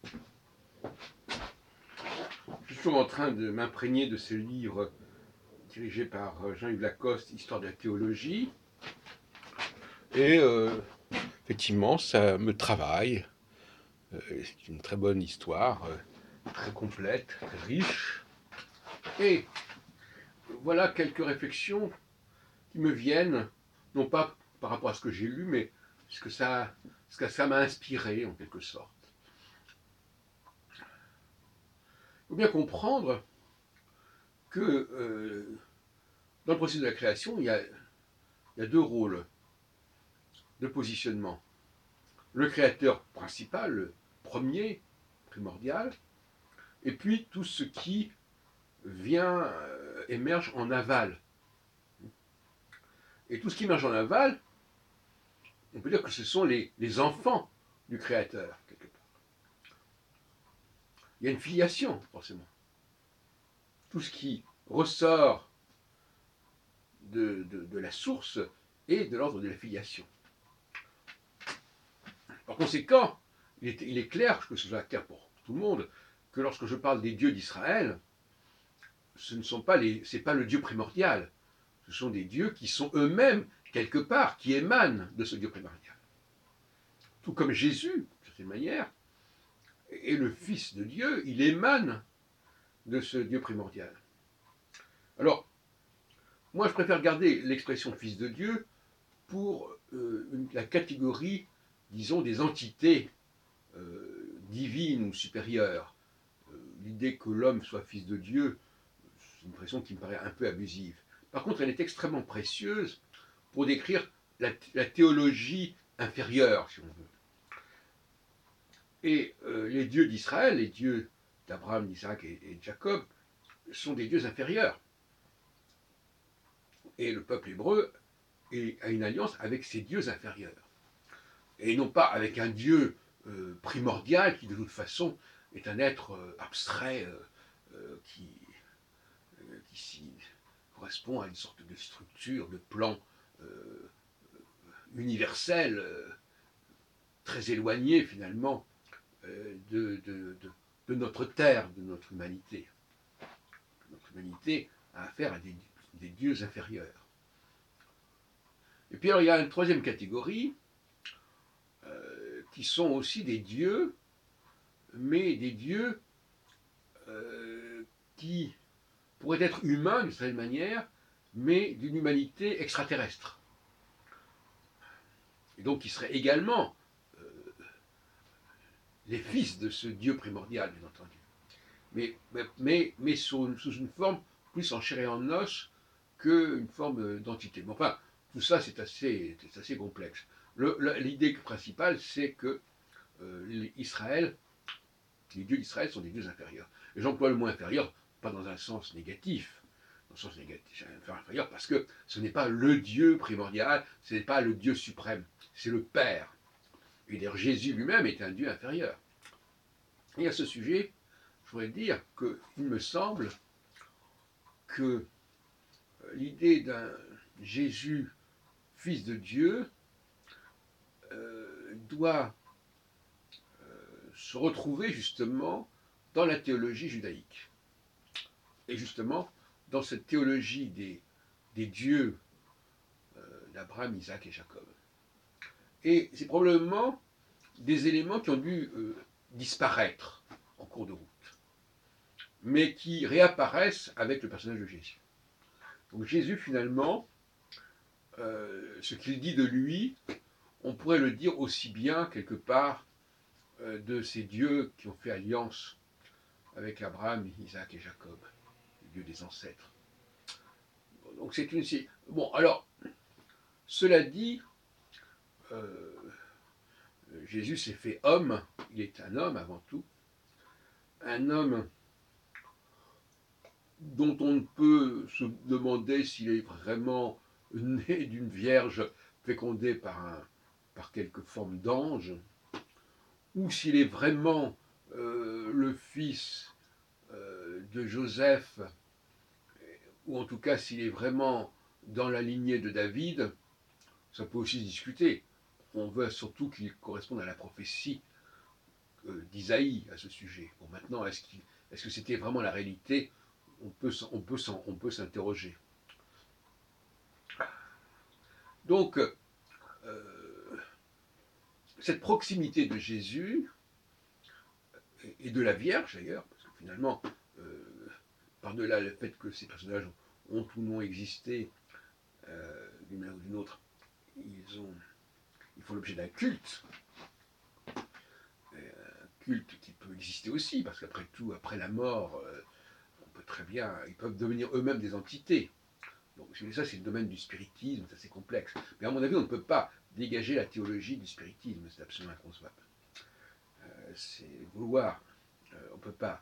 Je suis toujours en train de m'imprégner de ce livre dirigé par Jean-Yves Lacoste, Histoire de la théologie. Et effectivement, ça me travaille. C'est une très bonne histoire, très complète, très riche. Et voilà quelques réflexions qui me viennent, non pas par rapport à ce que j'ai lu, mais ce que ça m'a inspiré en quelque sorte. Il faut bien comprendre que dans le processus de la création, il y a deux rôles, deux positionnements. Le créateur principal, le premier, primordial, et puis tout ce qui vient, émerge en aval. Et tout ce qui émerge en aval, on peut dire que ce sont les enfants du créateur, quelque part. Il y a une filiation, forcément. Tout ce qui ressort de la source est de l'ordre de la filiation. Par conséquent, il est clair, que ce soit clair pour tout le monde, que lorsque je parle des dieux d'Israël, c'est pas le Dieu primordial. Ce sont des dieux qui sont eux-mêmes, quelque part, qui émanent de ce Dieu primordial. Tout comme Jésus, de cette manière, est le Fils de Dieu, il émane de ce Dieu primordial. Alors, moi je préfère garder l'expression Fils de Dieu pour la catégorie, disons, des entités divines ou supérieures. L'idée que l'homme soit fils de Dieu, c'est une expression qui me paraît un peu abusive. Par contre, elle est extrêmement précieuse pour décrire la théologie inférieure, si on veut. Et les dieux d'Israël, les dieux d'Abraham, d'Isaac et de Jacob, sont des dieux inférieurs. Et le peuple hébreu a une alliance avec ces dieux inférieurs. Et non pas avec un dieu primordial qui, de toute façon, est un être abstrait qui correspond à une sorte de structure, de plan universel, très éloigné finalement de notre terre, de notre humanité. Notre humanité a affaire à des dieux inférieurs. Et puis alors il y a une troisième catégorie qui sont aussi des dieux, mais des dieux qui pourraient être humains d'une certaine manière, mais d'une humanité extraterrestre. Et donc qui seraient également les fils de ce Dieu primordial, bien entendu. Mais sous une forme plus en chair et en os qu'une forme d'entité. Mais enfin, tout ça, c'est assez complexe. L'idée principale, c'est que Israël, les dieux d'Israël sont des dieux inférieurs. Et j'emploie le mot inférieur, pas dans un sens négatif, dans le sens négatif, inférieur, parce que ce n'est pas le Dieu primordial, ce n'est pas le Dieu suprême, c'est le Père. Et d'ailleurs, Jésus lui-même est un Dieu inférieur. Et à ce sujet, je voudrais dire qu'il me semble que l'idée d'un Jésus, fils de Dieu, doit se retrouver justement dans la théologie judaïque. Et justement, dans cette théologie des dieux d'Abraham, Isaac et Jacob. Et c'est probablement des éléments qui ont dû disparaître en cours de route, mais qui réapparaissent avec le personnage de Jésus. Donc Jésus, finalement, ce qu'il dit de lui, on pourrait le dire aussi bien, quelque part, de ces dieux qui ont fait alliance avec Abraham, Isaac et Jacob, les dieux des ancêtres. Donc c'est une... Bon, alors, cela dit, Jésus s'est fait homme, il est un homme avant tout, un homme dont on ne peut se demander s'il est vraiment né d'une vierge fécondée par quelque forme d'ange, ou s'il est vraiment le fils de Joseph, ou en tout cas s'il est vraiment dans la lignée de David, ça peut aussi se discuter. On veut surtout qu'il corresponde à la prophétie d'Isaïe à ce sujet. Bon, maintenant, est-ce que c'était vraiment la réalité? On peut s'interroger. Donc, cette proximité de Jésus, et de la Vierge d'ailleurs, parce que finalement, par-delà le fait que ces personnages ont ou non existé d'une manière ou d'une autre, ils font l'objet d'un culte, un culte qui peut exister aussi, parce qu'après tout, après la mort, on peut très bien, ils peuvent devenir eux-mêmes des entités. Donc ça, c'est le domaine du spiritisme, c'est assez complexe. Mais à mon avis, on ne peut pas dégager la théologie du spiritisme, c'est absolument inconcevable. C'est vouloir, on ne peut pas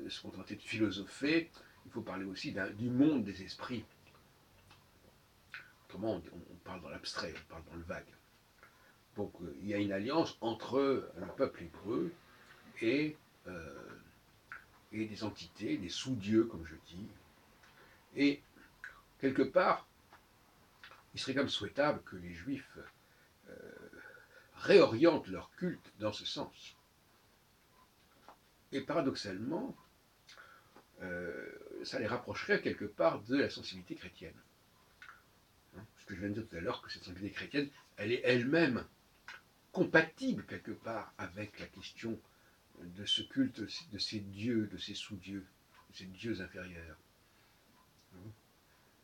se contenter de philosopher, il faut parler aussi du monde des esprits. Autrement, on parle dans l'abstrait, on parle dans le vague. Donc il y a une alliance entre le peuple hébreu et, et des entités, des sous-dieux, comme je dis. Et quelque part, il serait quand même souhaitable que les Juifs réorientent leur culte dans ce sens. Et paradoxalement, ça les rapprocherait quelque part de la sensibilité chrétienne. Ce que je viens de dire tout à l'heure, que cette sensibilité chrétienne, elle est elle-même compatible quelque part avec la question de ce culte, de ces dieux, de ces sous-dieux, de ces dieux inférieurs.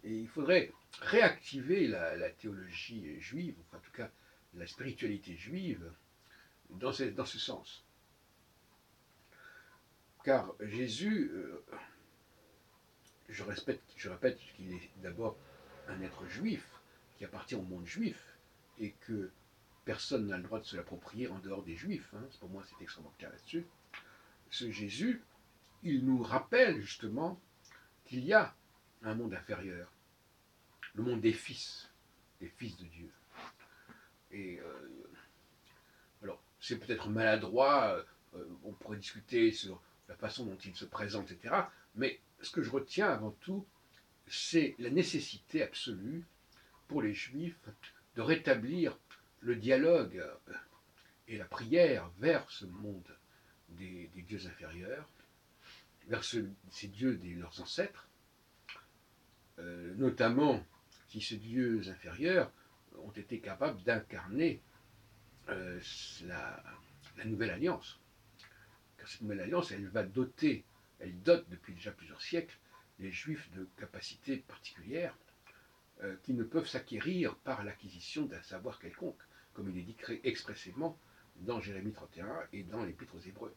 Et il faudrait réactiver la théologie juive, enfin en tout cas la spiritualité juive, dans ce sens. Car Jésus, je répète qu'il est d'abord un être juif, qui appartient au monde juif, et que personne n'a le droit de se l'approprier en dehors des juifs. Pour moi, c'est extrêmement clair là-dessus. Ce Jésus, il nous rappelle justement qu'il y a un monde inférieur, le monde des fils de Dieu. Et alors, c'est peut-être maladroit, on pourrait discuter sur la façon dont il se présente, etc. Mais ce que je retiens avant tout, c'est la nécessité absolue pour les Juifs de rétablir le dialogue et la prière vers ce monde des dieux inférieurs, vers ces dieux de leurs ancêtres, notamment si ces dieux inférieurs ont été capables d'incarner la nouvelle alliance. Car cette nouvelle alliance, elle dote depuis déjà plusieurs siècles les Juifs de capacités particulières qui ne peuvent s'acquérir par l'acquisition d'un savoir quelconque, comme il est dit expressément dans Jérémie 31 et dans l'Épître aux Hébreux.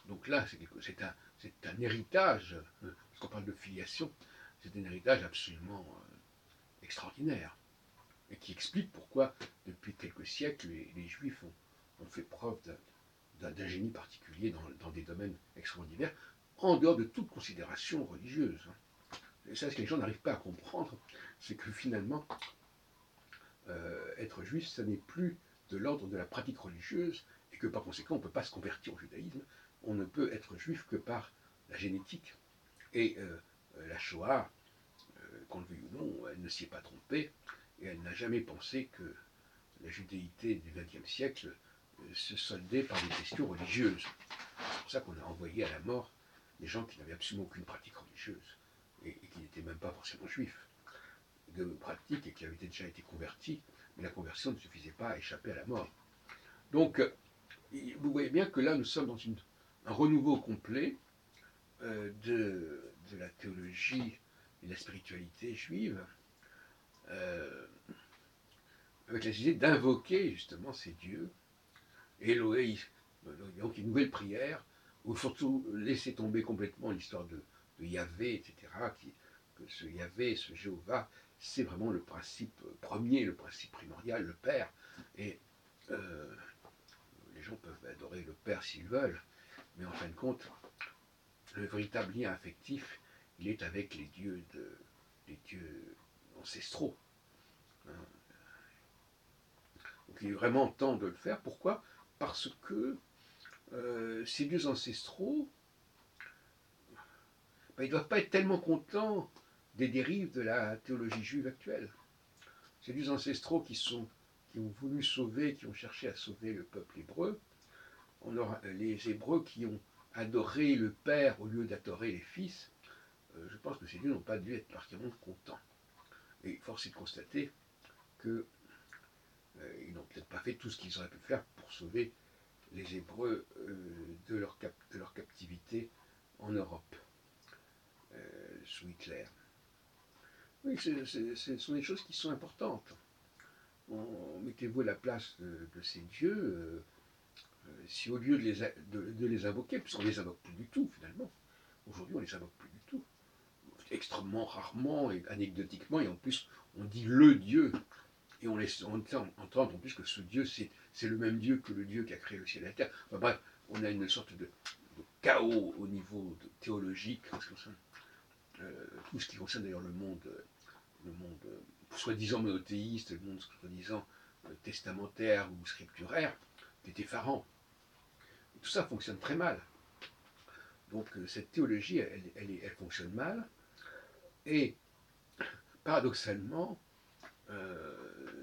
Donc là, c'est un héritage, parce qu'on parle de filiation, c'est un héritage absolument extraordinaire, et qui explique pourquoi, depuis quelques siècles, les Juifs ont fait preuve d'un génie particulier dans des domaines extrêmement divers, en dehors de toute considération religieuse. Et ça, ce que les gens n'arrivent pas à comprendre, c'est que finalement, être juif, ça n'est plus de l'ordre de la pratique religieuse, et que par conséquent, on ne peut pas se convertir au judaïsme, on ne peut être juif que par la génétique. Et la Shoah, qu'on le veuille ou non, elle ne s'y est pas trompée, et elle n'a jamais pensé que la judéité du XXe siècle se soldait par des questions religieuses. C'est pour ça qu'on a envoyé à la mort des gens qui n'avaient absolument aucune pratique religieuse, et qui n'étaient même pas forcément juifs, de pratique et qui avaient déjà été convertis, mais la conversion ne suffisait pas à échapper à la mort. Donc, vous voyez bien que là, nous sommes dans un renouveau complet de la théologie et de la spiritualité juive, avec la idée d'invoquer justement ces dieux, Elohé, donc une nouvelle prière, où surtout laisser tomber complètement l'histoire de Yahvé, etc., que ce Yahvé, ce Jéhovah, c'est vraiment le principe premier, le principe primordial, le Père. Et les gens peuvent adorer le Père s'ils veulent, mais en fin de compte, le véritable lien affectif, il est avec les dieux ancestraux. Donc il est vraiment temps de le faire. Pourquoi? Parce que ces dieux ancestraux, ils ne doivent pas être tellement contents des dérives de la théologie juive actuelle. Ces dieux ancestraux qui ont voulu sauver, qui ont cherché à sauver le peuple hébreu, les Hébreux qui ont adoré le Père au lieu d'adorer les Fils, je pense que ces dieux n'ont pas dû être particulièrement contents. Et force est de constater qu'ils n'ont peut-être pas fait tout ce qu'ils auraient pu faire pour sauver les Hébreux de leur captivité en Europe, sous Hitler. Oui, ce sont des choses qui sont importantes. Mettez-vous à la place de ces dieux, si au lieu de les invoquer, puisqu'on ne les invoque plus du tout finalement, aujourd'hui on ne les invoque plus du tout, extrêmement rarement et anecdotiquement, et en plus on dit le Dieu, et on laisse entendre en plus que ce Dieu c'est le même Dieu que le Dieu qui a créé le ciel et la terre. Enfin, bref, on a une sorte de chaos au niveau théologique, tout ce qui concerne d'ailleurs le monde soi-disant monothéiste, le monde soi-disant testamentaire ou scripturaire, qui est effarant. Et tout ça fonctionne très mal. Donc cette théologie, elle fonctionne mal, et paradoxalement,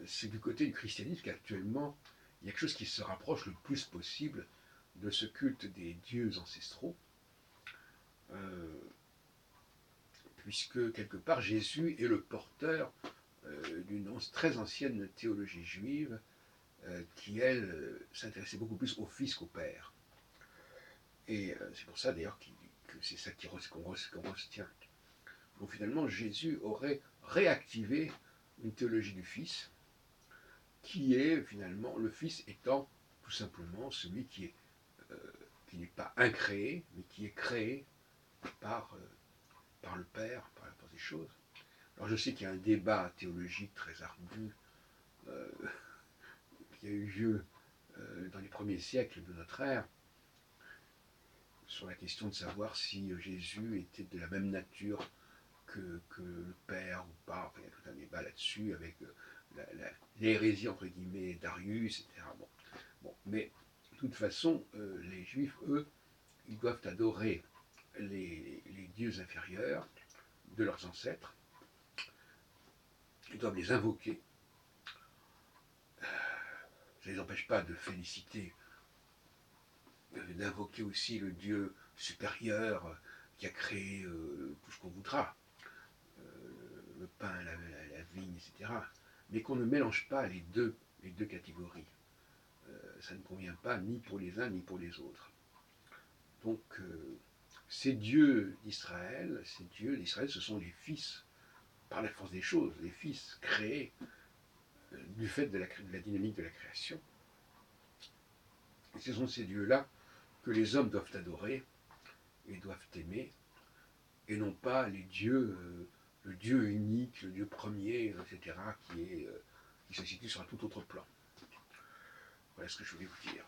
c'est du côté du christianisme qu'actuellement, il y a quelque chose qui se rapproche le plus possible de ce culte des dieux ancestraux, puisque quelque part Jésus est le porteur d'une très ancienne théologie juive qui, elle, s'intéressait beaucoup plus au Fils qu'au Père. Et c'est pour ça d'ailleurs que c'est ça qu'on retient. Donc finalement, Jésus aurait réactivé une théologie du Fils, qui est finalement le Fils étant tout simplement celui qui n'est pas incréé, mais qui est créé par le Père, par la force des choses. Alors je sais qu'il y a un débat théologique très ardu qui a eu lieu dans les premiers siècles de notre ère, sur la question de savoir si Jésus était de la même nature que le Père ou pas. Enfin, il y a tout un débat là-dessus avec l'hérésie entre guillemets d'Arius, etc. Bon, mais de toute façon, les Juifs, eux, ils doivent adorer les dieux inférieurs de leurs ancêtres, ils doivent les invoquer. Ça ne les empêche pas de féliciter, d'invoquer aussi le Dieu supérieur qui a créé tout ce qu'on voudra, le pain, la vigne, etc. Mais qu'on ne mélange pas les deux catégories. Ça ne convient pas ni pour les uns ni pour les autres. Donc, ces dieux d'Israël, ce sont les fils, par la force des choses, les fils créés du fait de la dynamique de la création. Et ce sont ces dieux-là que les hommes doivent adorer et doivent aimer, et non pas les dieux, le Dieu unique, le Dieu premier, etc., qui se situe sur un tout autre plan. Voilà ce que je voulais vous dire.